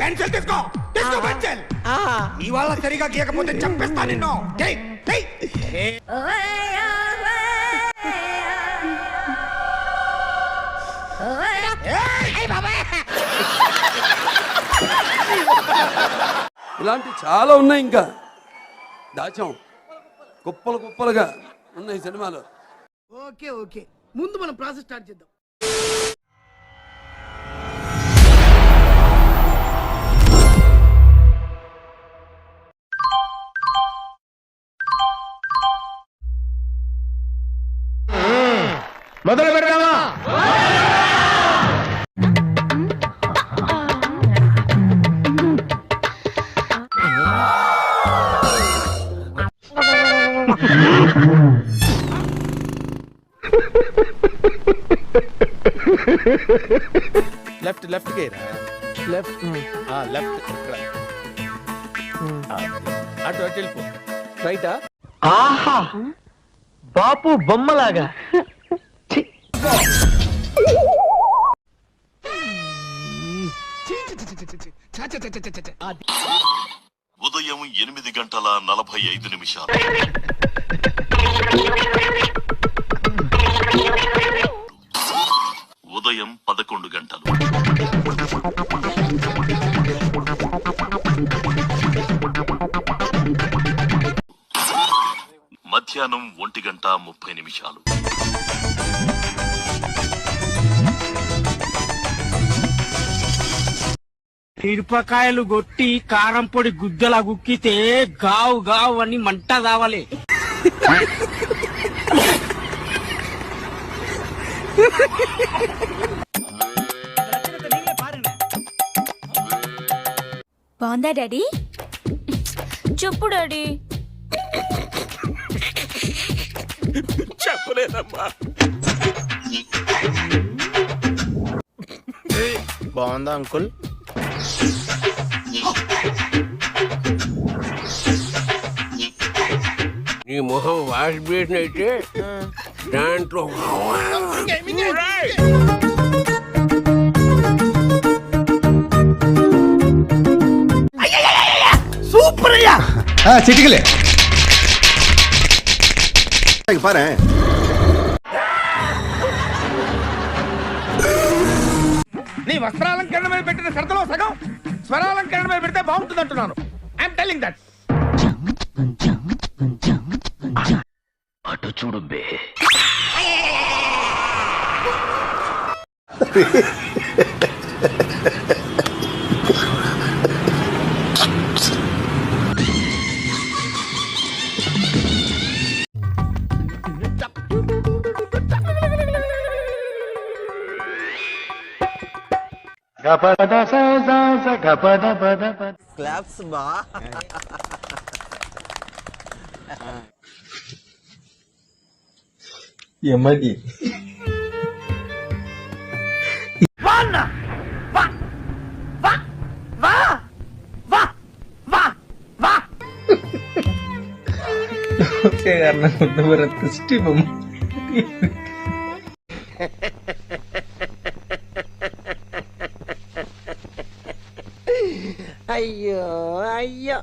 Pencil తీసుకో, తీసుకో pencil. ఇవాళ సరిగా గీయకపోతే చంపేస్తా నిన్ను. ఇలాంటి చాలా ఉన్నాయి, ఇంకా దాచాం కుప్పలు కుప్పలుగా ఉన్నాయి సినిమాలు. ఓకే ఓకే, ముందు మనం ప్రాసెస్ స్టార్ట్ చేద్దాం. మొదలు పెడదామా? లెఫ్ట్ లెఫ్ట్ గేరా, లెఫ్ట్ లెఫ్ట్ ఇక్కడ, అటు అటు వెళ్ళిపో. రైటా? ఆహా, బాపు బొమ్మలాగా. ఉదయం 8:45. ఉదయం 11 గంటలు. మధ్యాహ్నం 1:30. మిరపకాయలు కొట్టి కారం పొడి గుద్దలా గుక్కితే గావు గావు అని మంట కావాలి. బాగుందా డాడీ? చెప్పు డాడీ. చెప్పలేదమ్మా. బాగుందా అంకుల్? నీ మొహం వాష్ బేసిన్ అయితే దాంట్లో సూపర్ అయ్యా. చిటికలే పారే. నీ వస్త్రాలంకరణ మీద పెట్టిన శ్రద్ధలో సగం స్వరాలంకరణ మీద పెడితే బాగుంటుంది అంటున్నాను. I'm telling that. అటు చూడు బే. క్లాప్స్ బా. ఎమ్మకి ఓకే అన్న, ముందు వరకు బొమ్మ. అయ్యో అయ్యో.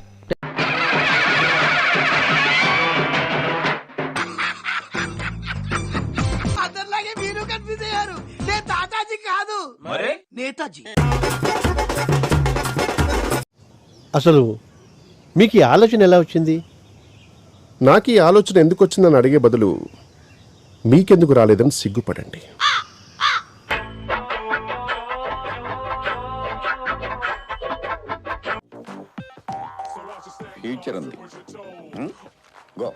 అందరిలాగే మీరు కన్ఫ్యూజ్ అయ్యారు. నేను తాతాజీ కాదు, మరే నేతాజీ. అసలు మీకు ఈ ఆలోచన ఎలా వచ్చింది? నాకు ఈ ఆలోచన ఎందుకు వచ్చిందని అడిగే బదులు మీకెందుకు రాలేదని సిగ్గుపడండి. ఫ్యూచర్ ఉంది. గో.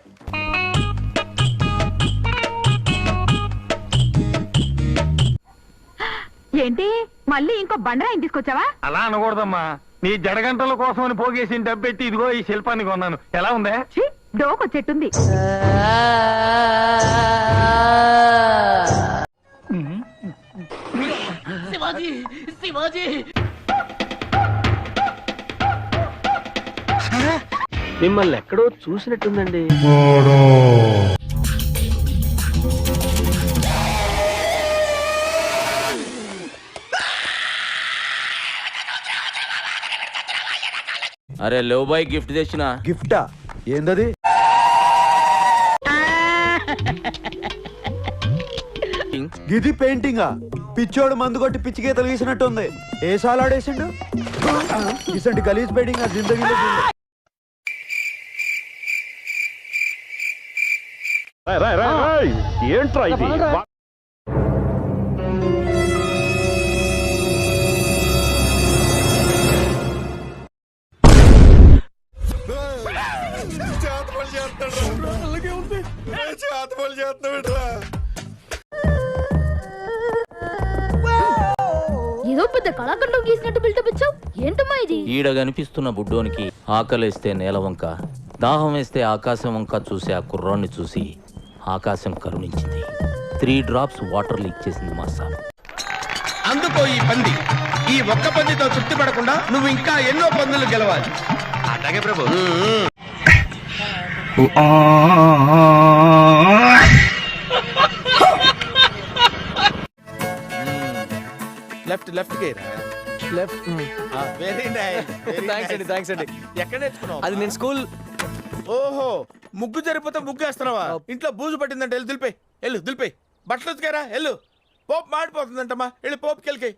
ఏంటి మళ్ళీ ఇంకో బండరాయిని తీసుకొచ్చావా? అలా అనకూడదమ్మా. నీ జడగంటల కోసం అని పోగేసి డబ్బెట్టి ఇదిగో ఈ శిల్పాన్ని కొన్నాను. ఎలా ఉందే? డోకొచ్చెట్టుంది. శివాజీ శివాజీ. మిమ్మల్ని ఎక్కడో చూసినట్టుందండి. అరే లవ్ బాయ్ గిఫ్ట్ తెచ్చిన గిఫ్టా ఏందది? గిది పెయింటింగా? పిచ్చోడు మందు కొట్టి పిచ్చి గీతలు గీసినట్టుంది. ఏ సాలాడేసిండు? ఇసంటి గలీజ్ పెయింటింగ్ జిందగీలో చూడలే. ఏంట్రా ఇది? ఏదో పెద్ద కళాఖండం గీసినట్టు బిల్డప్ ఇచ్చావు. ఏంటమ్మా ఇది? ఈడ కనిపిస్తున్న బుడ్డోనికి ఆకలేస్తే నేల వంక, దాహం వేస్తే ఆకాశం వంక చూసి ఆ కుర్రాన్ని చూసి ఆకాశం కరుణించింది. 3 drops వాటర్ లీక్ చేసింది మా సార్. అందుకో ఈ పంది. ఈ ఒక్క పందితో తృప్తి పడకుండా నువ్వు ఇంకా ఎన్నో పందులు గెలవాలి. అలాగే ప్రభు. లెఫ్ట్ లెఫ్ట్ గేరా లెఫ్ట్. Very nice. థ్యాంక్స్ అండి. ఎక్కడ నేర్చుకున్నావు? అది నేను స్కూల్. ఓహో, ముగ్గు జరిపోతే ముగ్గు వేస్తున్నావా? ఇంట్లో బూజు పట్టిందంటే వెళ్ళి దులిపే. వెళ్ళు దులిపే. బట్టలు ఉతికారా? వెళ్ళు. పోపు మాడిపోతుందంటమ్మా. వెళ్ళి పోపుకి వెళ్ళి.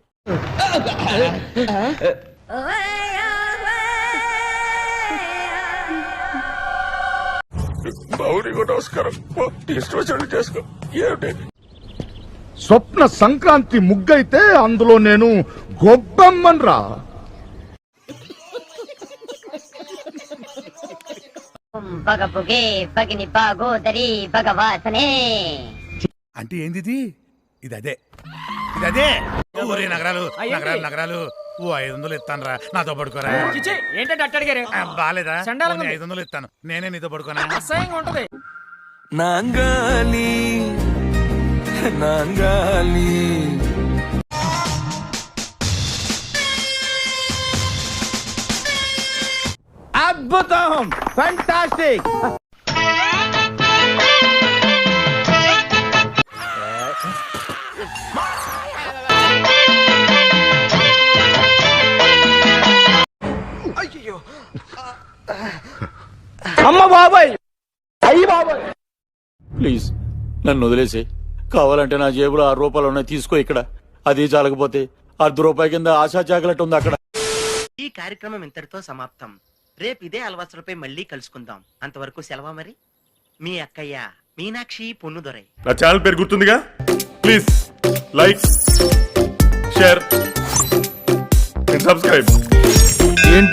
స్వప్న సంక్రాంతి ముగ్గైతే అందులో నేను గొబ్బమ్మన్రా. బగబుగే బగిని బాగోదరి భగవాసనే. అంటే ఏంది ఇది? ఇదే ఊరే నగరాలు నగరాలు నగరాలు. ఓ 500 ఇస్తాను రా, నాతో పడుకోరా. ఏంటంటే అట్టడిగారు? బాలేదా? 500 ఇస్తాను, నేనే నీతో పడుకోనా? అసహ్యంగా ఉంటది. నాంగాలి నాంగాలి. అద్భుతం, ఫంటాస్టిక్. అమ్మ బాబాయ్, అయ్యి బాబాయ్, ప్లీజ్ నన్ను వదిలేసి. కావాలంటే నా జేబులో 6 రూపాయలు ఉన్నాయి, తీసుకో. ఇక్కడ అది చాలకపోతే ₹1 కింద ఆశా చాకలెట్ ఉంది అక్కడ. ఈ కార్యక్రమం ఇంతటితో సమాప్తం. రేపు ఇదే అలవాసులపై మళ్ళీ కలుసుకుందాం. అంతవరకు సెలవా మరి. మీ అక్కయ్య మీనాక్షి పొన్నుదొరై. నా ఛానల్ పేరు గుర్తుందిగా? Please like, share and subscribe. ఏంటి